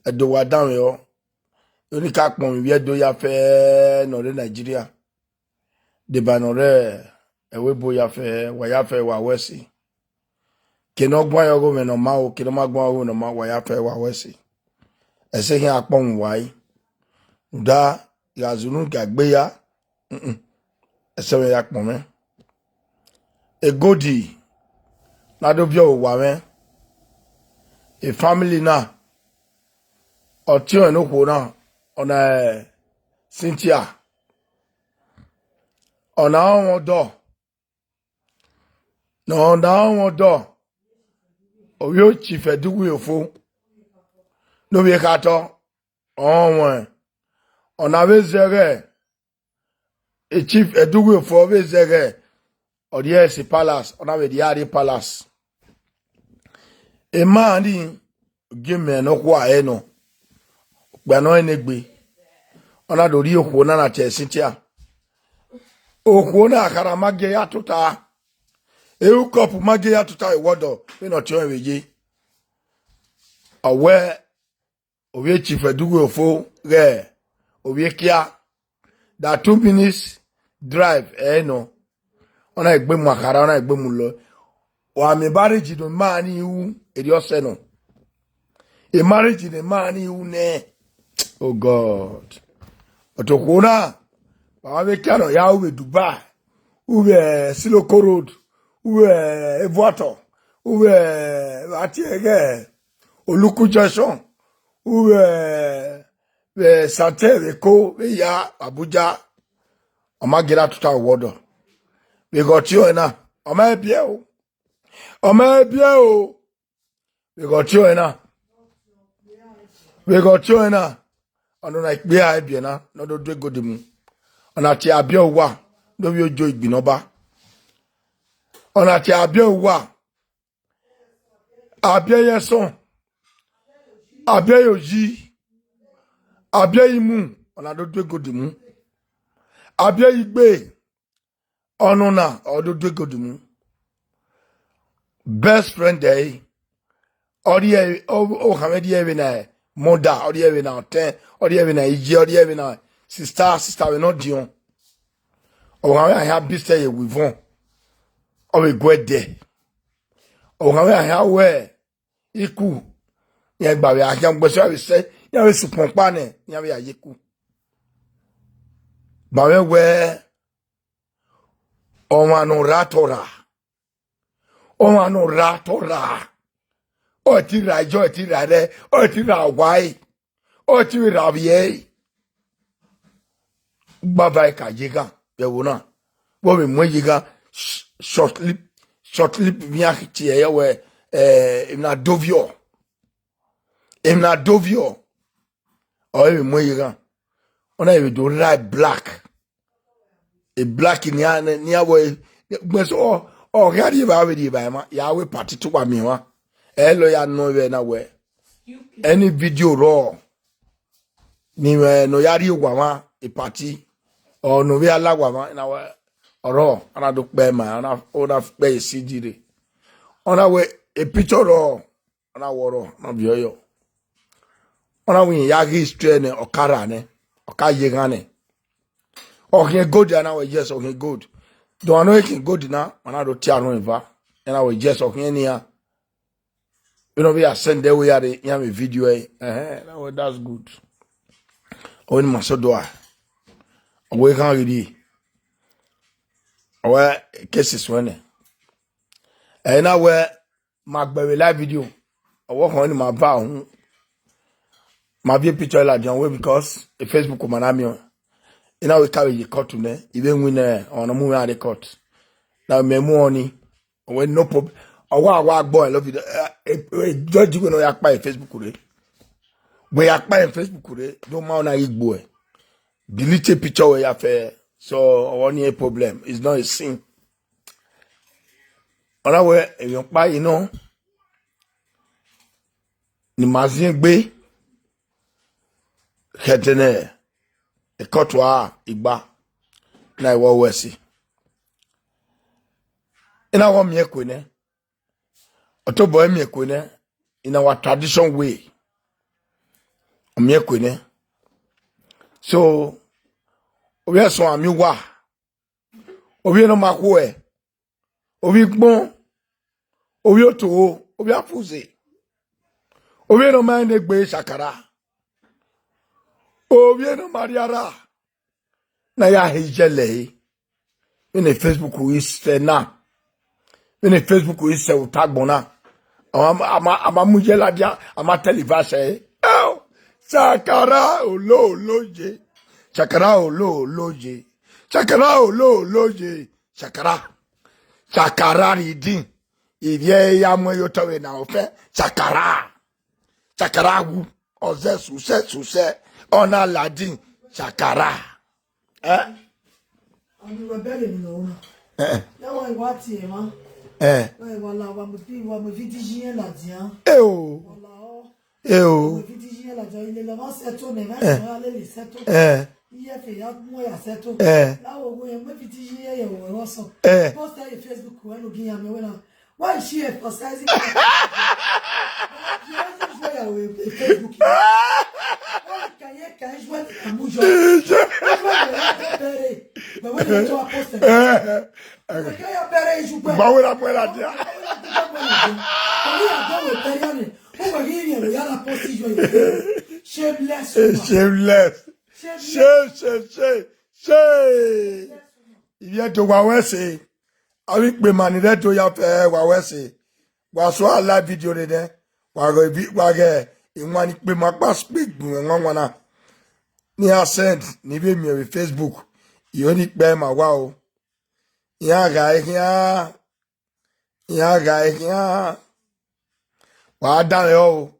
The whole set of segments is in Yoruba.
edo wa down yo. Oni ka pon wi edo ya fe no re Nigeria. De banore ewe bo ya fe wa wesi. Keno gwa yo go me no ma o keno ma gwa o no ma wa ya fe wa wesi. Ese hin apon wai. Da ya zunu ka gbe ya. Ese we ya pon me. E godi na do bi o wa me. A family na otio no ko na ona Cynthia ona won do no na won do o yo chief edugu ofo no be ka to won ona be zere a chief edugu ofo be zere odiesi palace ona be diari palace e mani gimme no kwa no gba no enegbe ona do ri okwo na Cynthia okwo na akara mage ya tuta eu kopu mage ya tuta iwodo me no ti weje awe owe chief edugu ofo re owe kia that 2 minutes drive no ona egbe mu akara ona egbe mu lo wa me marriage do mani hu edi ose no a marriage de mani hu ne oh god otokuna ba we kia no ya we Dubai uwe Siloko Road uwe Evuato uwe atiege Oluku Junction uwe Santere ko ya Abuja omagira tuta wodo we got you na omebie o we got you na ono na ikpe a ebie na no do do godimu ona ti abia owa no wi ojo igbinoba ona ti abia owa abia yeson abia yoji abia imu ona do do godimu abia igbe ono na odo do godimu best friend day odi o hamedi even na mother odi even na 10 odi even na iji odi even na sister we not dion o ha have business ye with on o we go there o ha we iku ye gba we ajan gbo so we say ya we supon pa ne ya we ayeku ba we o ma no ratora o ti ra jo ti ra re o ti ra wai o ti ra vie baba ka jiga be wona wo be mo jiga short lip via ti e we imna dovio o be mo jiga ona be do right black a black ni awo gbeso o gari ba we di ba ma ya we party to wa mi wa elo ya no we na we any video raw ni we no yari wa ma a party or no we ala wa ma na we oro ana do pe ma ana ona pe sijire ona we a picture raw ona woro na bi oyo ona we ya history ne okara ne okaye gane okay good na we yes okay good do I know you can go dinner ana do tia no eva and I we just okay nia you know we are send there we are the yam video now that's good on my so do I we can ready our cases when and now we magbe live video I work on my bow my view picture like John way because the Facebook manamio you know we carry the court to even when on a movie at the court now me money when no problem wa boy love you judge you no yak pa Facebook re we yak pa Facebook re no ma na igbo delete picture we ya fe so one problem it's not a sin ona we eyan pa ina ni mazin gbe hetene e kotwa igba na iwo wesi ina wo mi ekone otobo mi ekone in our tradition way Omye kwene. So, obi so ami wa. Obi no makwe. Obi gbon. Obi oto. Obi afuze. Obi no man egbe shakara. Obi no mariara. Na ya hejele. Ine Facebook is na. Ine Facebook is se utagbona. Ama mujela dia. Ama televase. Oh! Shakara olo loje. Shakara olo loje. Shakara olo loje. Shakara. Shakara ridin. Ivye ya mwe yotawe na ofe. Shakara. Shakara wu. Oze suse. Ona ladin. Shakara. I'm rebelling, no. Now I watch him, voilà, on me vitigier la dia. Vitigier la dia, il est là, c'est tout, mais les 7 ans. Il a fait, moi, à 7 ans. Là, on me vitigier, et on va s'en. Poste à Facebook, on va nous guider, mais voilà. Why is she emphasizing? Facebook. Can you jouer à Moujo? Mais oui, tu as posté. Quand il a péré, il joue pas. Bah oui, la poêle à dire. Shameless. Il vient de Wawese. Avec mes manières de ya faire Wawese. Waswa la vidéo de den. Wage. Imwani pe makpa speak ngwana. Ni a send ni be mi Facebook. Yoni pe ma wa o. Ya ga. Wa dan yo.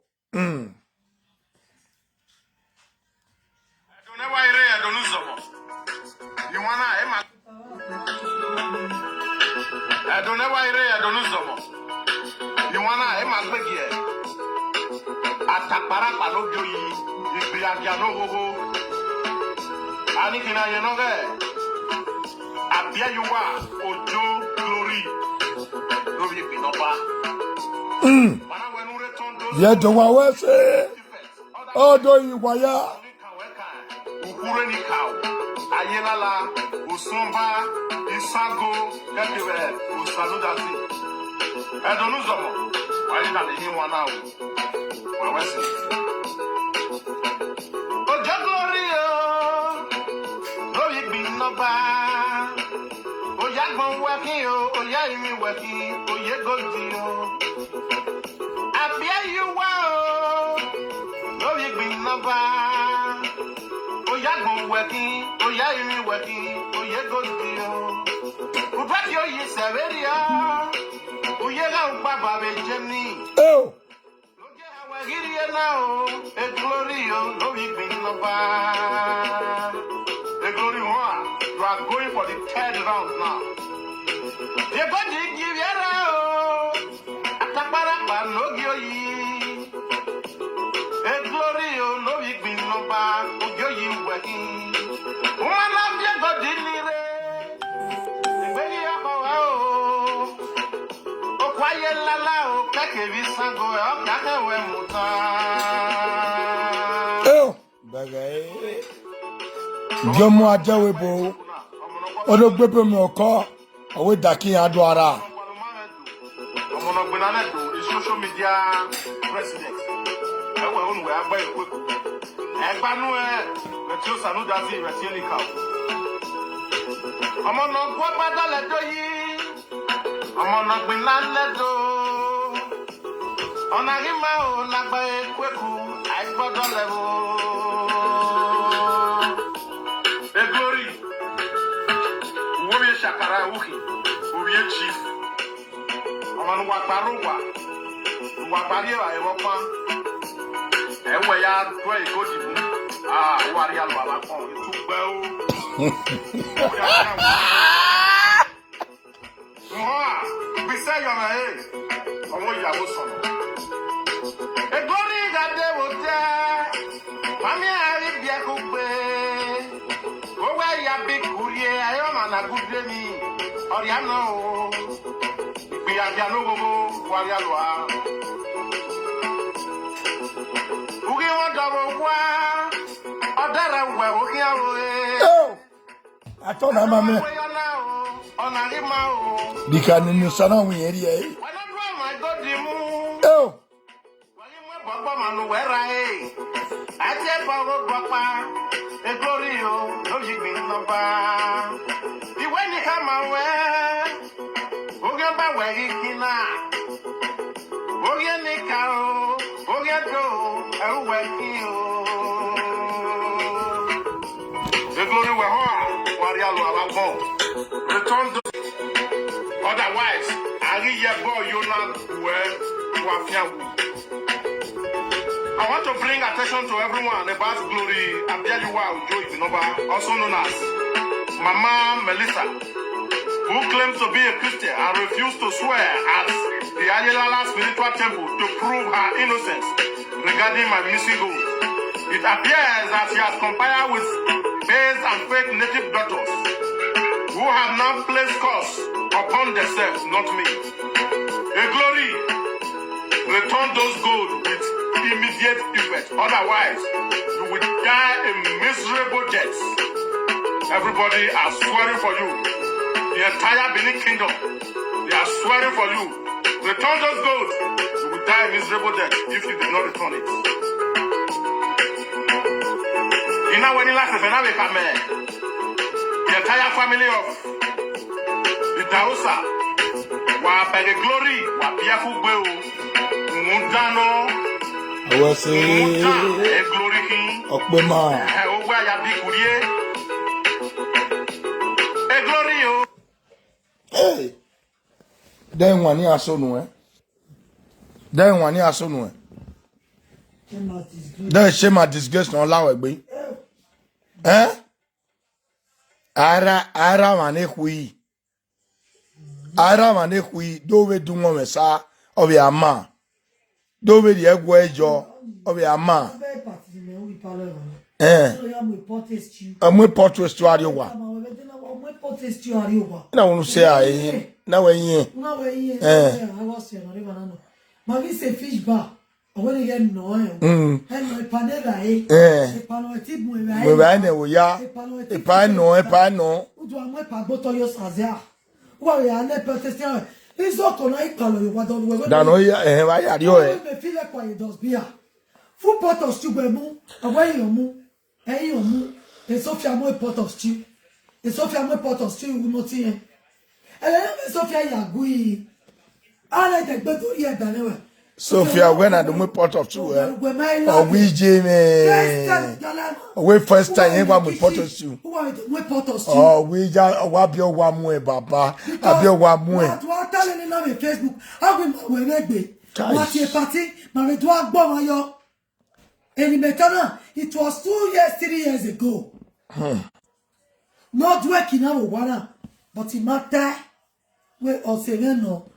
Atakpara palojo yi igbe agiano wogo ani kina yenoge abia yuwa ojo glory lórí pinopa para wenu retondo Ye do wa wese odo iwaya ukure ni kaw ayelala usumba isago kekewe usalo dasi edonu zomo ayi na ni wana o. Ojo glory no you be no ba oya gbon working oya imi working oye go di abia you wa no you be no ba oya gbon working oya imi working oye go di ubati oyi severia oye la ugba ba be jeni here now, a glory, no been no bad. The glory one, you are going for the 3rd round now. You're going to give your out. Ataparapa no gyoyi. A glory, no been no bad. Gyoyi working. One of your body near. The way you are. Quiet lala, okay, we sang go up, that way, Muta. Bagay. Jomo ajawebo. Odo gbepe mi oko. Awe daki adwara. Omono gbenanedo, the social media president. Ewe onwe agba ekweku. Egbanu retio sanu dazi retieni kaw. Omono gwa badale doyi. Omono gbenanedo. Onagima o lagba ekweku. Aigbodo level. The glory. Uwe shakara uhi. Uwe chief. Omanu wakbaruwa. Wakbariwa ewopa. Ewe ya dwe ikodibu. Wari alu alakon. Itugbe o. Bise yona e. Omo yawo sono. The glory that they will there. Mami ari bia kugbe. Owe ya big kurie. Ayo mana kugbe mi. Oriano. Biya no gogo. Wari alwa. Ugi wanda Oh, I told her, Mamma. The cannon is son we here. Oh, otherwise, I want to bring attention to everyone about Glory Abdialiwa Ujo, also known as Mama Melissa, who claims to be a Christian and refused to swear at the Ayelala spiritual temple to prove her innocence regarding my missing gold. It appears that she has conspired with babes and fake native daughters who have now placed curse upon themselves, not me. A Glory, return those gold with immediate effect. Otherwise, you will die a miserable death. Everybody are swearing for you. The entire Benin Kingdom, they are swearing for you. Return those gold. You will die a miserable death if you do not return it. You know when you last the entire family of the Dausa were by the Glory, were Piafu Beu, Mundano, I was saying, Glory, Okbema. Hey, then one year so no, then 1 year so no. Then shame my disgrace no allow it be. Eh? Ara mane hui. Ara mane hui. Do we do one sa of your ma. Do we the egg wager of your ma. Eh? I'm with portraits to Ariowa. I want to say I now I was a fish bar. I want to get no. And my panera, a panoetic, we ran away. A pano. Do I my pagoto yourself? Well, we are not protesting. It's not tonight, color. What don't we? Danoya, I had you. Feel like why it does be a full pot of stew, away your moo, and your moo, and Sophia more pot of stew. And Sophia more pot of stew will not see. And Sophia Yagui. I like the better yet than ever. Sophia, when I do my pot of two, or we Jamie, we first time ever with pot of two. Oh, we just wap your one way, Papa. Have your one way. I'm telling you on Facebook. How will we be? What's your party? My dog bomber. And it was 2 years, 3 years ago. Not working out one, but in matter we also no.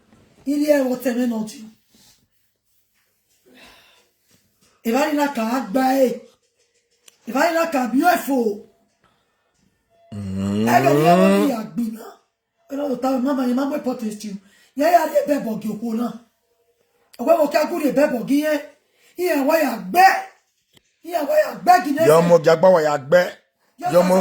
In here, whatever not you. If I like a bay, if I like a beautiful, I don't know what you I don't know, Mamma, Mamma protest you. Yeah, I did bebo Gokuna. I will get good a bebo gear. Here, why I bet. Here, why I beg in Yomo Jagba, I bet. Yomo,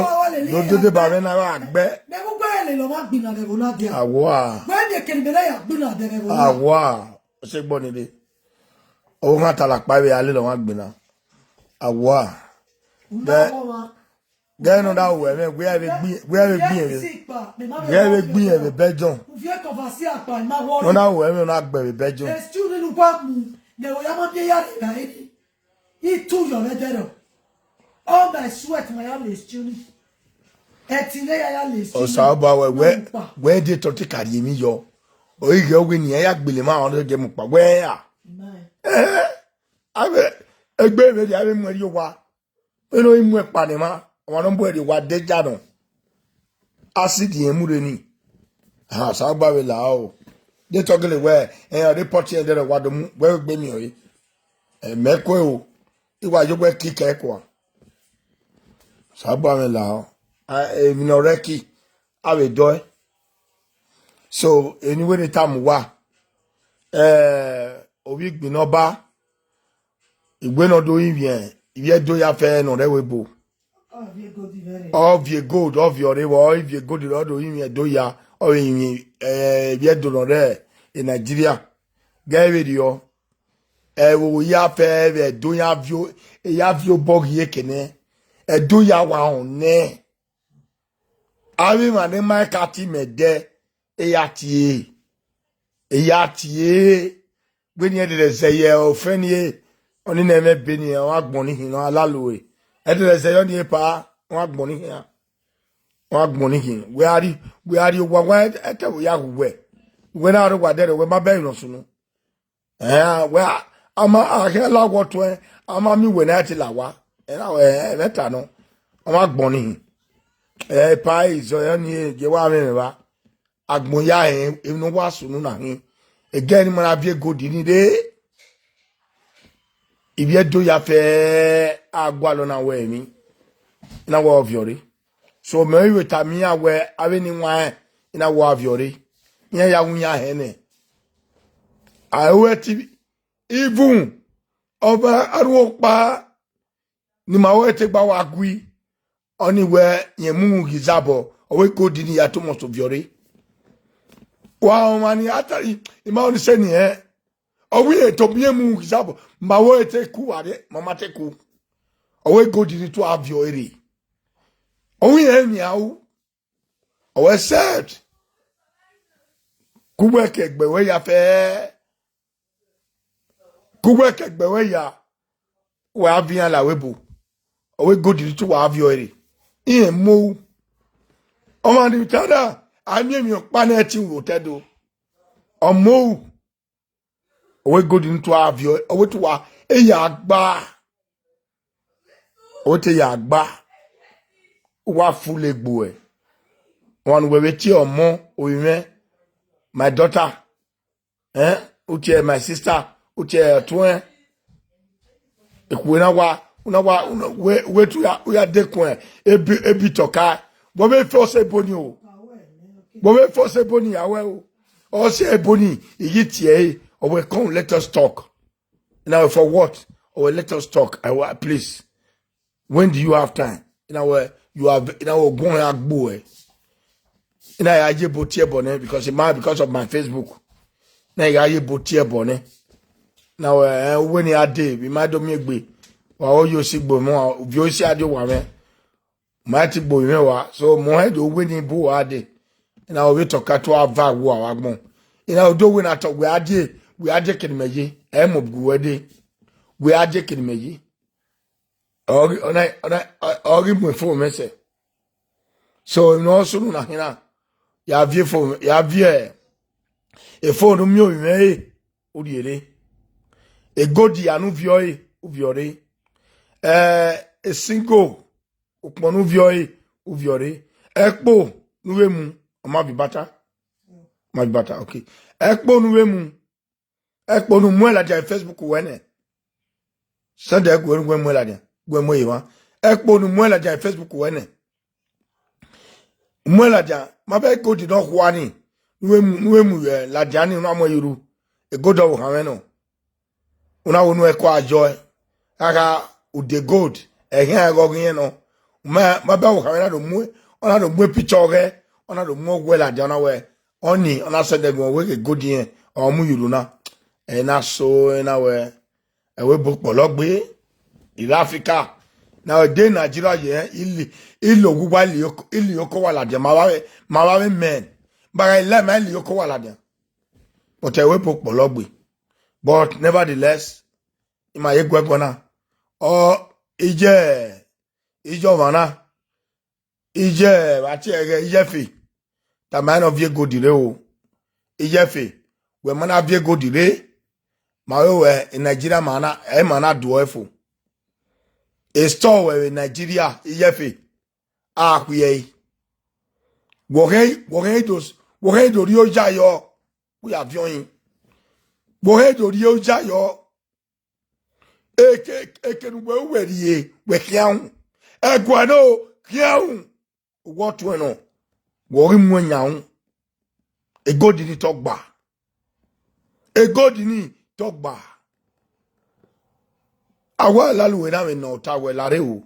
no do the barena, I bet. Never barely no one been at the Vonadia. Ah, wow. When they can be there, been at the Vonadia. Ah, wow. Say bonny. Oh, not like by a little one bina. Ah, wow. Then on that way, we have a beer, we have a beer, a bedroom. No, now we're not very bedroom. The student who got me, they were not there. He took your letter. All my sweat, my only student. Oh, so about where did Tori carry me? Yo, oh, you go when you have been on the game. Where? I bet a baby, I mean, where you are. You know him with Panama. One body what they jano. Acid Yemureni. Ah, Sabba Lao. They talk away, and they put you there what the well be me. And Merco, it was your work kick equa. Sabba Lao. I no reki. I will do it. So, anyway, the time wa. Obi Binoba. It will not do him bien. If do ya fair no they will bo. Of your good, of your reward, if you go to the other in do ya or in yet do not there in Nigeria. Get video. Wo ya fair do ya view bog ye kene. Do ya wa ne. Avi man my kati me de eyati when you did say ye o friend ye oni na me beni o agbon hin no alaloe e did say oni pa o agbon hin o agbon hin we are wa ete we ya we we na ro wa de we ma be no so no we ama ahela woto ama mi we na ti lawa e na we meta no o agbon hin pa izo oni je wa me ba agbon ya hin inu wa sunu na hin again man avie godi ni de ibi do ya fe agwalo na we mi na wa oviore so me we tami awe ave ni wan na wa oviore yen ya wunya he ne awe ti even over aru pa ni ma we te gba wa gui oni we yen mu gizabo owe godi ni ya to mo so oviore wow mani atari ima oni se ni owi to bie mu gizabo ma wo te ku ade mama te ku owe godi ni to avio ere owi emi awu owe said kubwe ke gbewe ya fe kubwe ke gbewe ya wa avian la webo owe godi ni to avio ere iye mo o ma di tada ami pa na ti wo tedo omo owe godi nto avio owe to wa eya agba o te ya agba wa full egbo e won we ti omo oyime my daughter uche my sister uche twin ekwena wa una we to ya dekun ebi toka bo be force boni o bo be force boni yawe o se eboni iyi tie o we come let us talk now for what or let us talk please when do you have time you have go agbo ya je botie bone because of my Facebook ya ye botie bone now when you day we ma do me gbe wa o yo sigbo mo bi o si ade wa me ma ti gbo me wa so mo head o we ni bu wa de now we talk to ava wo awagbon do we na talk we ade kinimeji mo bu we de we ade kinimeji ori mo fo me se so no so na hina ya vie fo ya vie e phone mi o me o di ere e godi anu vioi o viore e single o ponu vioi o viore ekpo nuwe mu o ma bibata okay ekpo nuwe mu ekpo nu mu la ja Facebook wene sande ko nu mu la ja gwe mo yiwa ekpo nu mu la ja Facebook wene mu la ja ma be godi no hwani nuwe mu la ja ni no amoyiru e godo wo han no una wonu e kwa joy aka ude gold ehia agogun no ma ba wo han do mu ona do mu picture ge ona do mu gwela de ona we oni ona se de go we godi en o mu yuru na e na so na we e we bo pologbe in Africa now de Nigeria ye ilo gugwa ili oko wala de ma wa men ba ile ma ili oko wala de but e we bo pologbe but nevertheless ima ye gwegona o ijo wana ije ati ege ije fi ta man of ye go dire o ije fi we mana vie go dire ma we in Nigeria mana do efo a store we in Nigeria ije fi akuye wo do ri o jayo we avion yin wo do ri o jayo ekenugbe werie we kian egwano kian what we no wo ri mu nyaun egodi ni togba Awa lalu we na we no ta we lare o.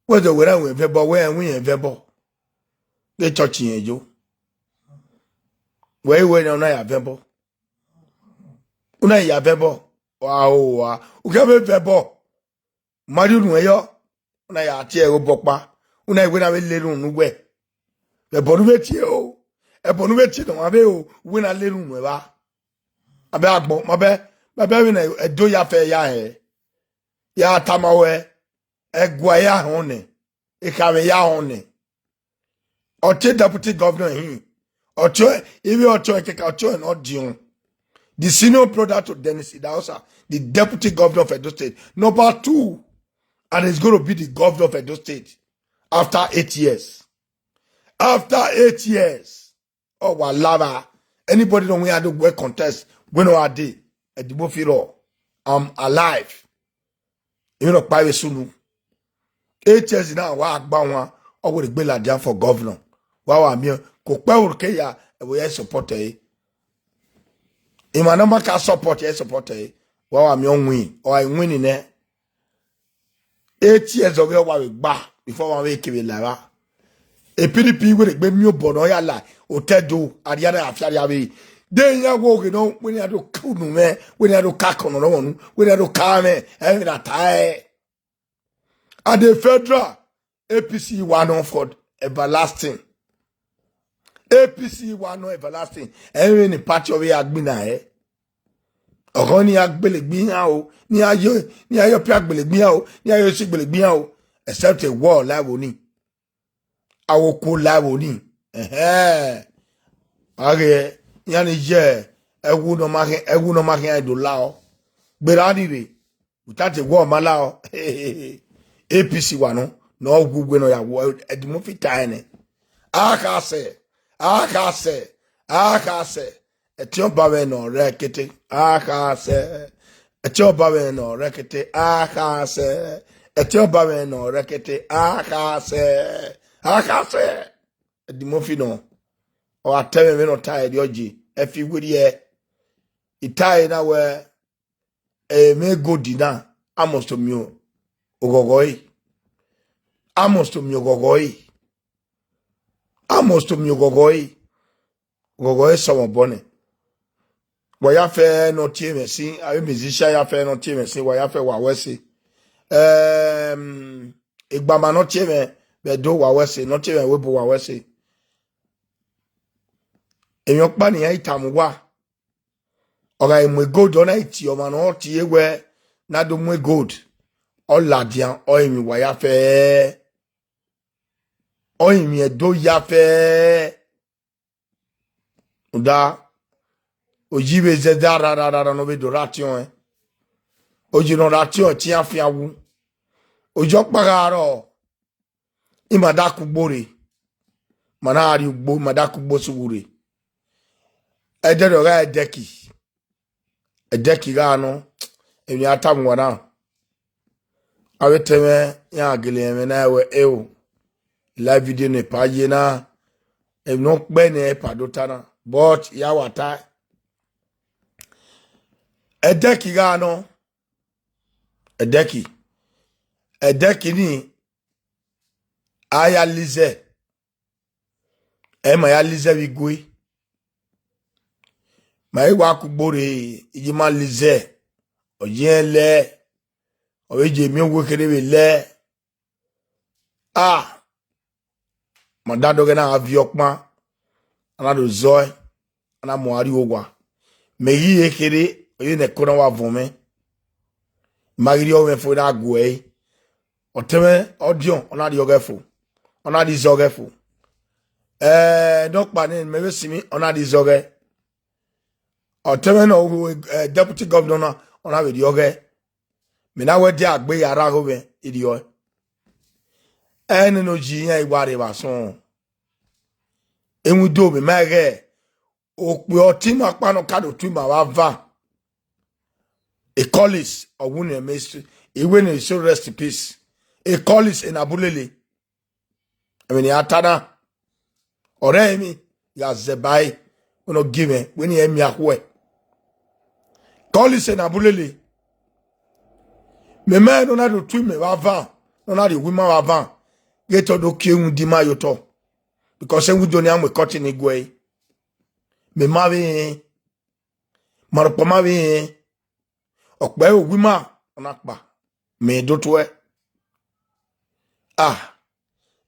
We the we na we vebo we vebo. The church yen jo. We na ya vebo. Una ya vebo. Wa. Uka be vebo. Madu nu yo. Una ya tie o bokpa. Una we na we lerun nu we. Le bonu be tie o. E bonu be tie no abe o. We na lerun nu ba. Abe agbo. Mabe we na edo ya fe ya he. Ya tamawe. Egwa ya hone. Ikame ya hone. Oche deputy governor him. Ocho, even Ocho Ekeka Ocho and Odion. The senior brother to Dennis Idahosa, the deputy governor of Edo State. Number 2. And he's going to be the governor of Edo State after 8 years. After 8 years. Oh, wow, lava. Anybody don't want to work contest. When I did at the Bofiro, I'm alive. You know, private sunu. 8 years now, wa agba or would be like for governor. Wow, I'm here. Kokpe ya we support eh. Imanama ka support support eh. Wow, I'm young win or I win in there. 8 years of your we back before one week we lava. A PDP will be new bono ya la o tedo adiana afia we. Then ya walk you know when you do kunu me when you do kakon no one when you do kame every that time. And the federal APC one for everlasting. APC one everlasting. Every ni party of agbina eh. Ọ̀kan ni agbelegbin o ni ayo pe agbelegbin o ni ayo si agbelegbin o except a war live oni. Awoko live oni. Age yani je ewu no ma hin do la o. Gberani re. Without a war mala o. APC wa no gugwe no ya wo edimo fitane. Akase Etiyon bawe no rekete akase Etiyon bawe no rekete akase Etiyon bawe no rekete akase edimo fi no o ateme me no tie de oji efi wuri e itai na we me go dina amosto mi ogogoi Gogoy somo bone. Waya fe no tie mesi, ayo musician ya fe no tie mesi, waya fe wawesi. Igbama no tie me bedo wawesi, no tie me webo wawesi. Enyo pa ni ya itamuwa. Oga imwe gold ona iti o mano tie we na do mwe gold. O ladian o imi waya fe. O imi edo ya fe. Uda ojibe zeda rarara no be do ration oji no ration ti afia wu ojo pagaro imada kugbore mana ari ugbo mada kugbo suwure edero ga edeki ga no emi atam wana aweteme ya agele me na we ewo live video ne paje na emi no pe ne padotana but ya wata edeki ga no edeki ni aya lize ema ya lize wigwe ma iwa kugbore ijima lize ojenle oweje mi ogwe kerebe le madado ge na aviokma anado zoy ana moari ogwa meyi ekere oye ne kona wa vome magiri o me fo na gwe oteme odion ona di ogefo ona di zogefo dokpa ni mebe simi ona di zoge oteme no deputy governor ona we di oge me na we di agbe yara go be idi o no ji yan iware ba so enwu do be mage okpe oti ma pano kado tu ma wa va a collis or win mystery even a so rest in peace a collis in abulele I mean atana ore mi ya zebai uno give when you me ahwe collis in abulele Me man no na do twi me wa van. No na the woman wa van. Get to do ki un di ma yo to. Because we don't am we cutting igwe. Me ma we maropo ma we okpe o woman onakpa. Me do to ah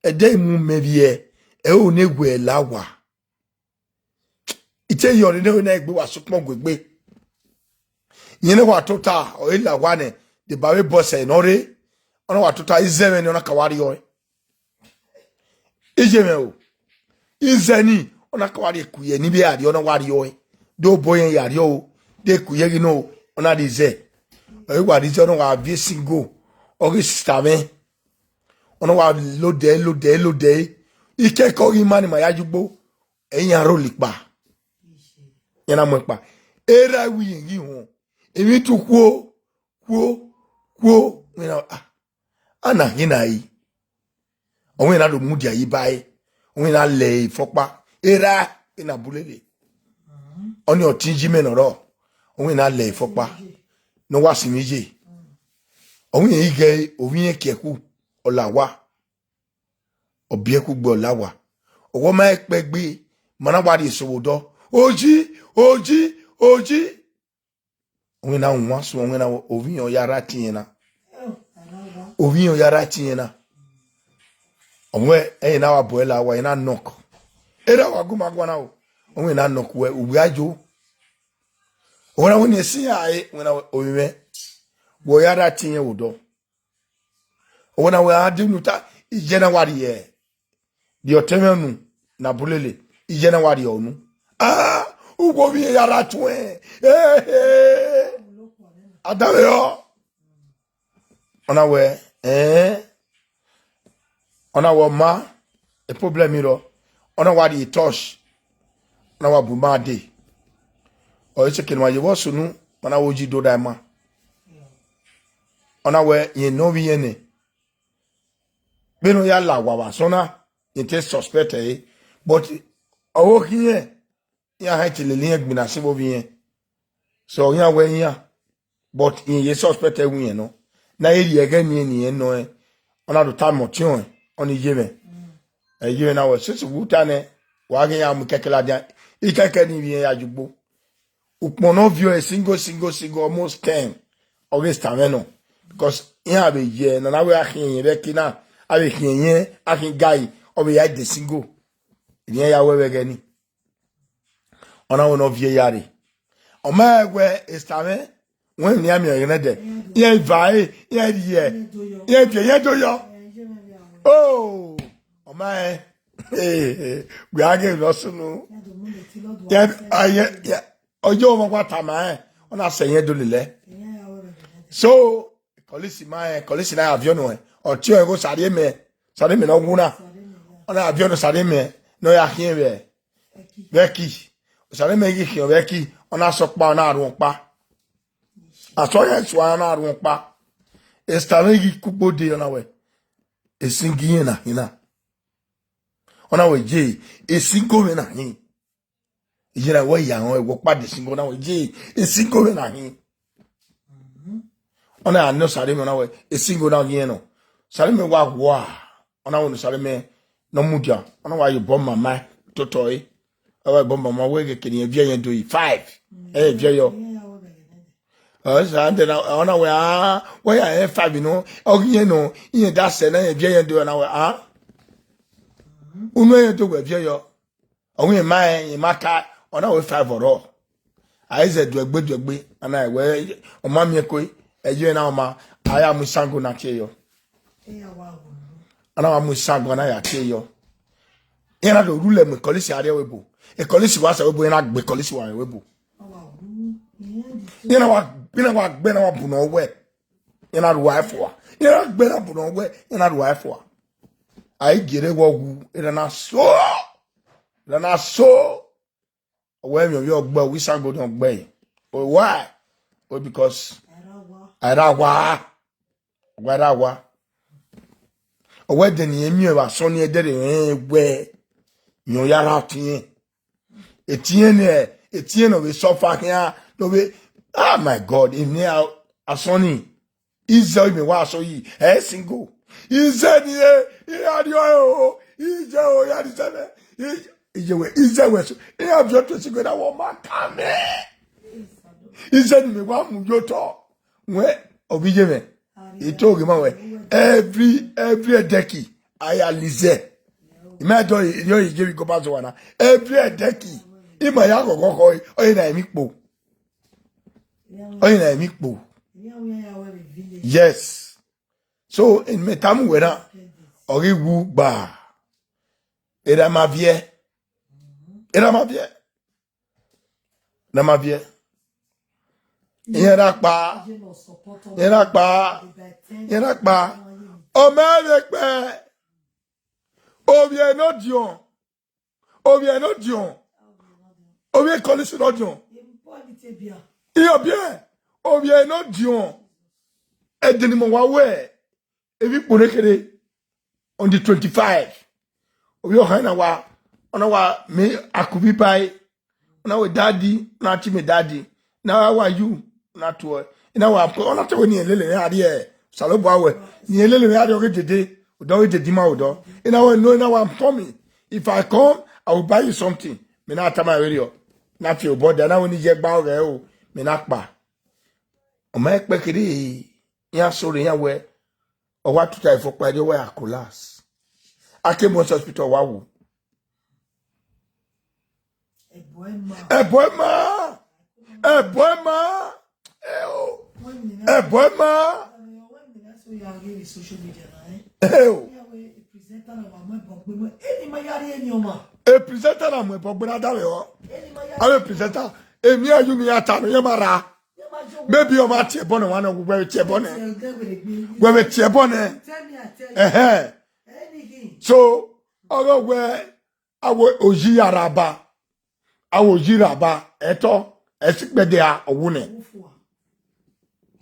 e dey mu me vie e o ne gwe lawa. Ite yori ne na egbe wa sopon gbegbe. Yene wa tota o ila wane the bawe boss e nore ona wa tota izeme ne ona kawari yo. Ijeme o. Izeni ona kawari kuye ni be ade ona wari yo. Do boyen yari yo de kuye gi no ona de ze. O wa di ze ona wa vie single. O gi stame. Ona wa lode. Ike ko gi mani ma yajugbo. Eyan ro lipa. Yana mo pa. Era wi yin ho. Emi tu kuo mina ana hina yi onwe na do mudi ayi bai onwe na le fopa era ina bulele oni otinji me no ro onwe na le fopa no wa simije onwe ige owiye keku olawa obieku gbo olawa owo ma pegbe mana wa di sowodo oji onwe na nwa so onwe na oviyan yara tiena oviyan yara tiena onwe na wa boela wa ina knock era wa guma gwana o onwe na knock we ubi ajo ona woni esi ai wona owiwe wo yara tien wodo ona we adinu ta ijena wari ye di otemenu na bulele ijena wari onu ugo bi yara tuen Adawe ona we ona wo ma e problem iro ona wa di touch ona wa bu ma de o ise kin wa ye wo sunu ona wo ji do da ma ona we ye no bi ye ne beno ya la wa sona ye te suspect but owo kiye ya ha ti le lin egbina se bo bi ye so ya we ya but in ye suspect win no na eri ege ni no ona do time motion oni yeme yeme na we sisi wuta ne wa ge ya mu kekela dia ikeke ni bi ya jugbo upono view a single almost 10 August ameno because in have ye na we akin ye be kina abi kin ye akin guy obi ya de single ni ya we ge ni ona won of ye yare o ma gwe istame when near me de ye vai ye do yo oh o ma we age lo sunu ye ojo mo kwata ma ona se ye do lele so kolisi na avion no o ti o go sare me no guna ona avion sare me no ya hin be beki sare me gi hin beki ona so pa ona arun pa asoya swa na arun pa estaregi kubo de ona we esingi na hina ona we je esingo me na hin ijira we ya won e wo pa de singo na we je esingo me na hin ona anno sare me na we esingo na hin no sare me wa ona won sare me no mudia ona wa ye bom mama totoi awa bom mama we ke kini evia yen do 5 evia yo Sante na ona we ya 5 no ogiye no yin da se na evia yen do na we unu yen to evia yo ohun maka ona we 5 oro aize do egbe ana we o ma mi ko eje na o ma aya mu sango na ke yo ana wa mu sango na ya ke yo ina do rule me kolisi are webo e kolisi wa sa webo ina gbe kolisi wa webo ina wa gbe na wa bu no we ina do wife wa ina gbe na bu no we ina do wife wa ai gere wogu ina na so we mi yo gba wi sango don gbe o why o because arawa o we de ni emi wa so ni e de we nyo yara tin etien no we suffer here no we oh my god in here asoni Ize me wa so yi. Single. Ize ni radio. Ize o ya di sebe. Ize we so. Have your to go that woman come. Ize ni me wa mu yo to. We obije me. He told him every deki I alize. Imagine you give go pass one. Every deki. Ima ya go go oyin na emi po. Oyin na emi po. Yes. So in metamu wera ori wu ba. Era ma vie. Era ma vie. Na ma vie. Yera pa. O me pe. O bien no dion. O bien no dion. O bien college no dion. Iyo bien. O bien no dion. E deni mo wa we. E vi pone kere on the 25. O bi o han na wa. Ona wa me akubi pai. Ona we daddy, na chi me daddy. Now how are you? Not to ina wa ona te ni elele ade e salobo awe ni elele ade o dede o do dede ma o do ina wa no ina wa coming. If I come I will buy you something me na tama radio na fi o boda na woni je gba o re o me na pa o ma pe kiri ya sori ya we o wa tuta ifo pa de we akolas Akemo hospital wa wo e boy ma social media a presenter na mo bogbona da we o a presenter emi ayu mi ata no yemara maybe o ma tie bon one go we tie bon so ogo we awo oji araba eto esikpede a owune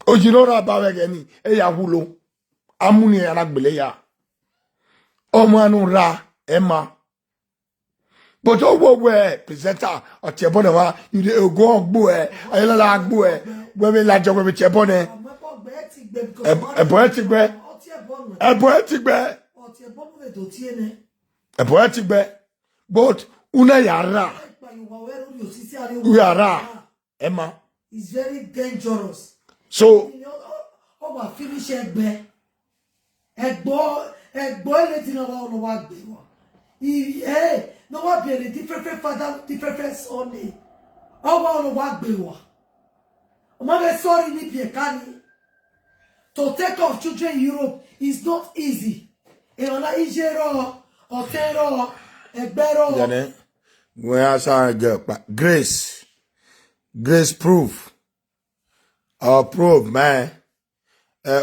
ojirora ba wegeni e ya hulo amuni ya gbele ya omo anu ra ema but owo we presenter o tiebo na wa you dey go ogbo ayela agbo we me la jo we tiebo ne ebo ti gbe but una yara Emma. It's very dangerous. So, finish egbe anything about no work. No one be different father, different son. No work. I'm sorry, to take off children in Europe is not easy. Grace proof. Proof, man.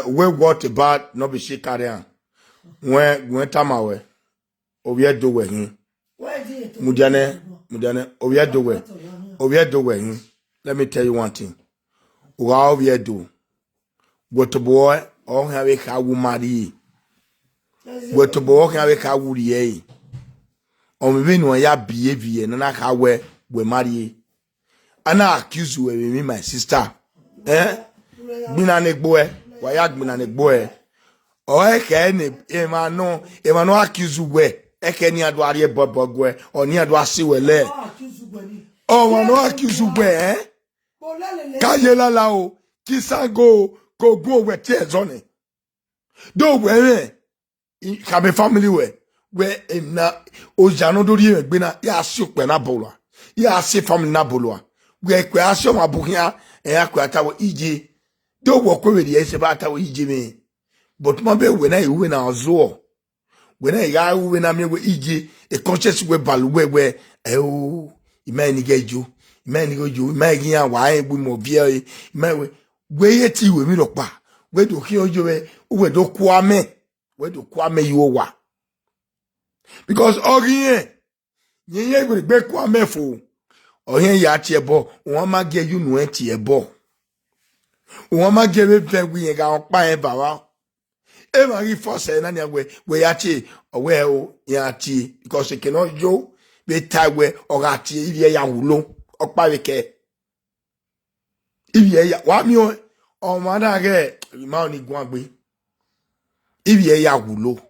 We what about no be she carry on. When tamawe. Obiya do we hin. Mudiane, obiya do we. Obiya do we hin. Let me tell you one thing. Uga obiya do. What boy, all have a kawu mari. What boy have a kawuri. O me no ya behavior na ka we marry. Ana accuse you me my sister. Gbina ne gbo wa ya gbina ne gbo o e ke ni e ma no accuse we e ke ni ado are bobo o ni ado ase wele o ma no accuse we ka ye la o ki sango ko go we tie zone do we ka be family we na o jano do ri egbe na ya se pe na bolo ya se family na bolo we kwe aso ma buhia e akwa tawo ije do wo ko we ye se ba tawo ije me but ma be we na iwe na ozo we na ya we na me we ije e conscious we balu we o imani geju imani goju imani ya wa en bu mo bia imani we ye ti we mi ro pa we do ki ojo we do kwame yo wa because orien yen we gbe kwame fo oyen ya tiebo won ma ge you no tiebo won ma ge be fe wi yen ga on pa en ba wa e ma ri force na ni we ya ti owe o ya ti because it cannot yo be tie we o ga ti iye ya wulo o pa we ke iye ya wa mi o o mana ge ma ni gwagbe ibi ya gulo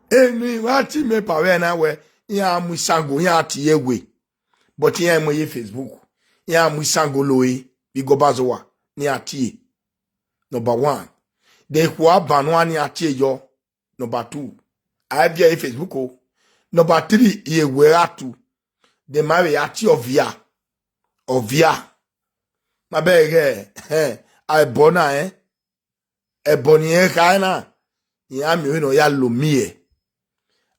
eni wati me pawe na we ya musango ya ti ewe but ya mo ye Facebook ya musango loe bi go bazowa ni ati number 1 de kwa banwa ni ati yo number 2 I be a Facebook o number 3 ye we atu de mari ati ovia ma bege I bona eboni e kaina ya mi no ya lomie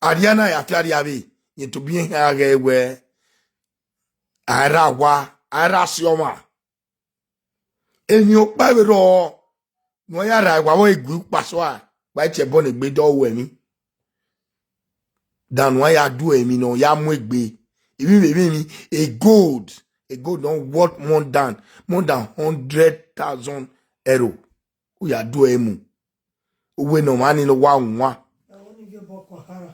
Ariana ya fiari abi to be here we ara sioma enyo pa we ro no ya ra wa wo egu paso a ba che bon egbe do wo emi dan wa ya do emi no ya mu egbe emi a gold don't worth more than €100,000 who ya do emu we no mani no wa nwa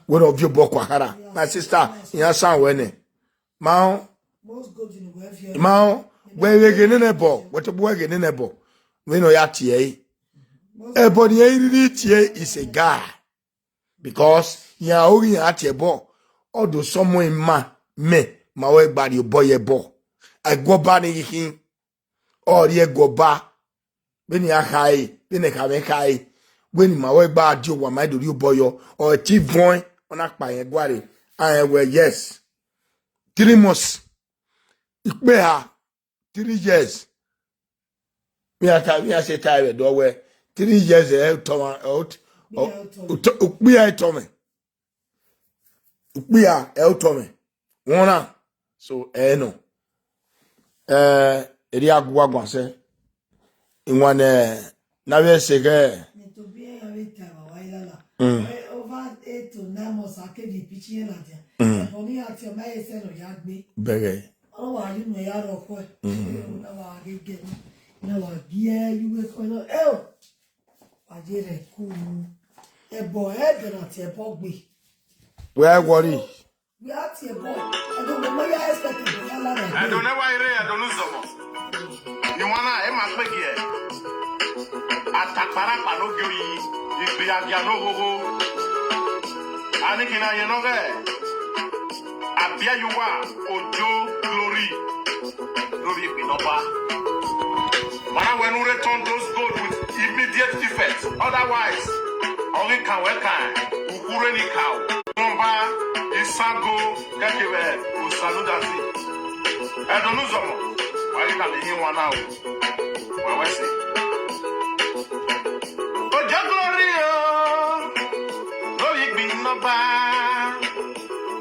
one of your bokwahara my sister in san wene ma we ge ne bo what bo ge ne bo we no ya tie but the really tie is a guy because ya ori ya tie bo odo someone ma we gba the boy bo I go ba ni hin or ye go ba be ni akai be ne ka me kai when ma we gba adio wa ma do ri boyo or chief boy ona pa yen gware and well yes 3 months ikpe ha 3 years we are say tired do we 3 years out ukpe ha to me wona so no eri agwa gwanse inwane na we se ge over 8 to 9 months I can be pitching at you. Only at your may say no yard me. Bege. Oh, I didn't know yard of what. No, I get no, yeah, you will call oh. I did a cool a boy, not a bogby. Where worry? We are a boy. I don't know why I expected. I don't know why I don't know. You wanna Emma Peggy? Atakara Panogi. Ibiagiano go Anikina Yenoge Abia you are Ojo Glory Pinoba. But when we return those gold with immediate effect, otherwise only can we can Ukureni cow Nomba Isago Kakewe Usaludasi Edonuzomo. Why you can hear one now? What I say?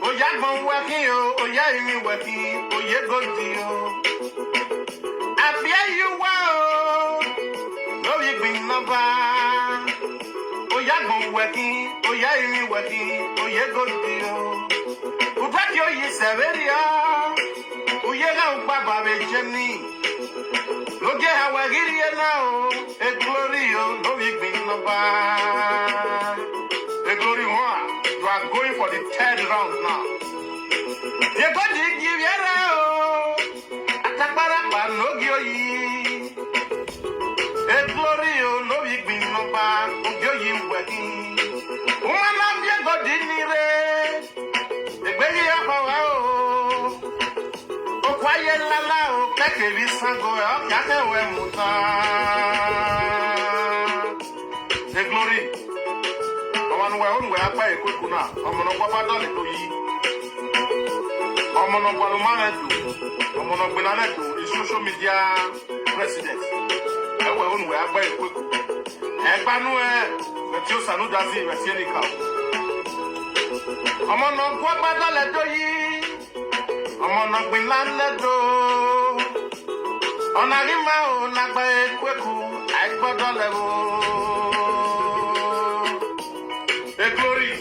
Oyagbon working o, oya working, oye go dio. Abia you wa o, no you been number. Oyagbon working, oya working, oye go dio. Ubakyo yi severia, oye ga baba be jeni. Look at how I get here now, a glory o, no you been number. A glory one. You are going for the 3rd round now. You're going to give your out. Ataparapa no gyoyi. A glory no big bin no ba. Gyoyi working. Woman of your god in it. The baby of our oh, quiet lala, oh, Kakevi Sango, Kakawe Muta. The glory. One way on where I pay a quick now. I'm on a papa to ye. I'm on a Palomanato. I'm on a Bananato, the social media president. I will on where I pay a quick. And Banue, the two Sanudazi, Rasianica. I'm on a Guapata to ye. I'm on a Bananato. On a Rima, on a pay a quick. I got a level. The glory.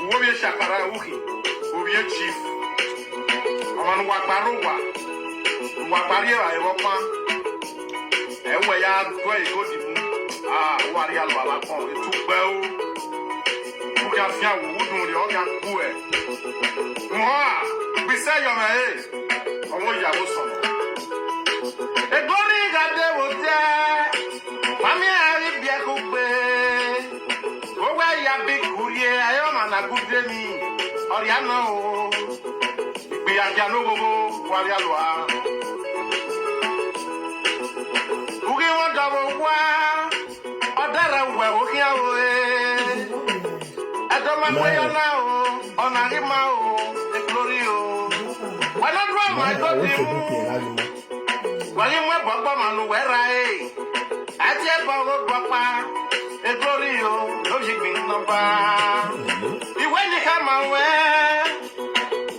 Wobie Shakara Uki. Wobie chief. Aman Wabaruwa. Wabaria Europa. Ewe ya dwe go di. Wari alwala kon. Etu bel. Uka fia wudu ri oga ku e. Mwa. We say your name. Omo ya wo so. The glory. gade wote. Mami ari bia kupe. Owa ya bikurie ayo mana kudemi. Oriana o. Bi aja no gogo wari alwa. Ugi wanda wo wa. Odara we okia o e. Adoma koyo na o. Onari ma o. The glory o. Wala dwa my God you. Wali mwe baba manu wera e. Aje bawo baba. The glory o. No jigbin number. Iwe ni kama we.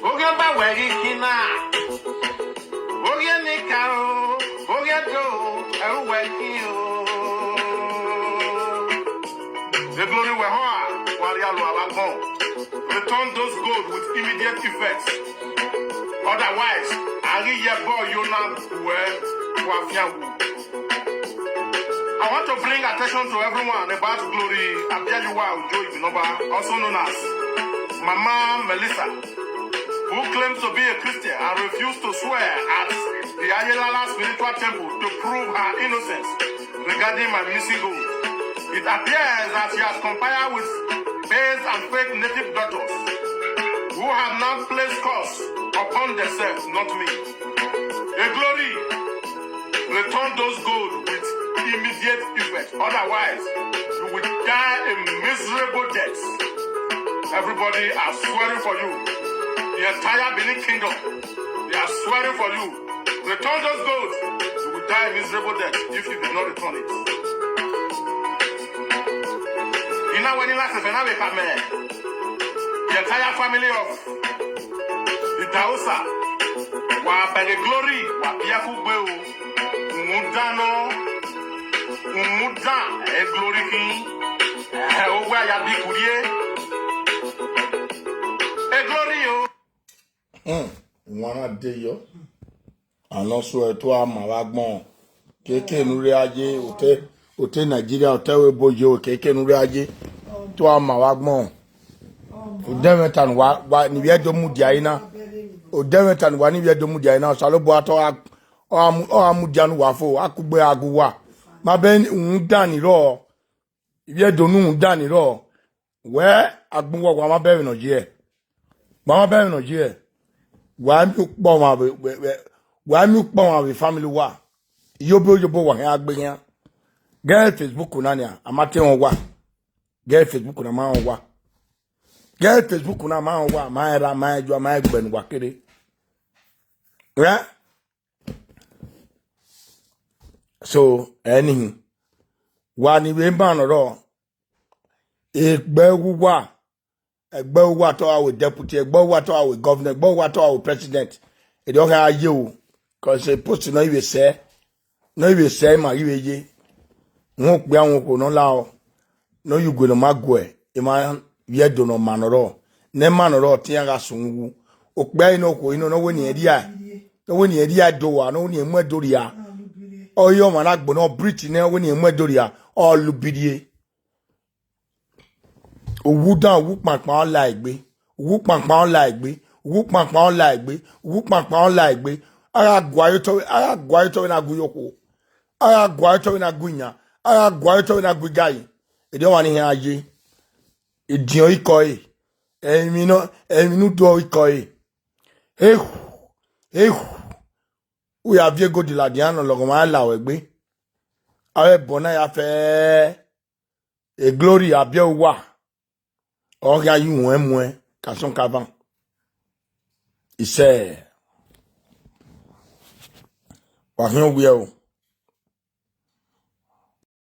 Oge ba we kina. Oge ni ka o. Oge do. Eru we ki o. The glory we ho. Wali alu awagbon. Return those gold with immediate effects. Otherwise, Ari Yebo Yona I want to bring attention to everyone about Glory Abiyajuwa Ojo Ibinoba, also known as Mama Melissa, who claims to be a Christian and refused to swear at the Ayelala spiritual temple to prove her innocence regarding my missing gold. It appears that she has conspired with babes and fake native daughters who have now placed curse upon themselves, not me. A glory, return those gold with immediate effect. Otherwise, you will die a miserable death. Everybody are swearing for you. The entire Benin kingdom, they are swearing for you. Return those gold. You will die a miserable death if you do not return it. You know when you last the entire family of the Tausa wa by the glory wa biakugbe o mudano umuda e glory ki o wa ya bikurie e glory o wana de yo ano so eto amawagbon keke nure aje ote Nigeria otewe bojo keke nure aje to amawagbon Odemetan wa ni bia domu dia ina Odemetan wa ni bia domu dia ina salo bo ato o amudia no wafo akugbe aguwa ma ben ndani ro bia donu ndani ro we agbunwo wa ma be no je ma be no je wa mi po ma be family wa yobo wa han agbe yan get Facebook na ni amate won wa get Facebook na ma won wa get Facebook na ma wa ma era ma jo ma gbenu wa kere yeah so anything wa ni we ban ro egbe wa to our deputy egbe wa to our governor egbe wa to our president e don ha aye o cause post no we say ma we ye won pe awon ko no la o no you go no magwe e ma ye do no manoro ne manoro ti aga sunwu o pe ino ko ino no woni eri a no woni eri a do wa no woni emu adori a o yo ma na gbo no brit ne woni emu adori a o lubidie owu dan wu panpan la igbe wu panpan la igbe wu panpan la igbe wu panpan la igbe ara gwayo to na guyoko ara gwayo to na gunya ara gwayo to na gugai e de wa ni han aye Idion ikoe. Eminu do ikoe. We have ye go di ladiano logoma la wegbe. Awe bona ya fe e glory abia wa. Oga yu enmwe kason kavan. Ise wa hin wi e o.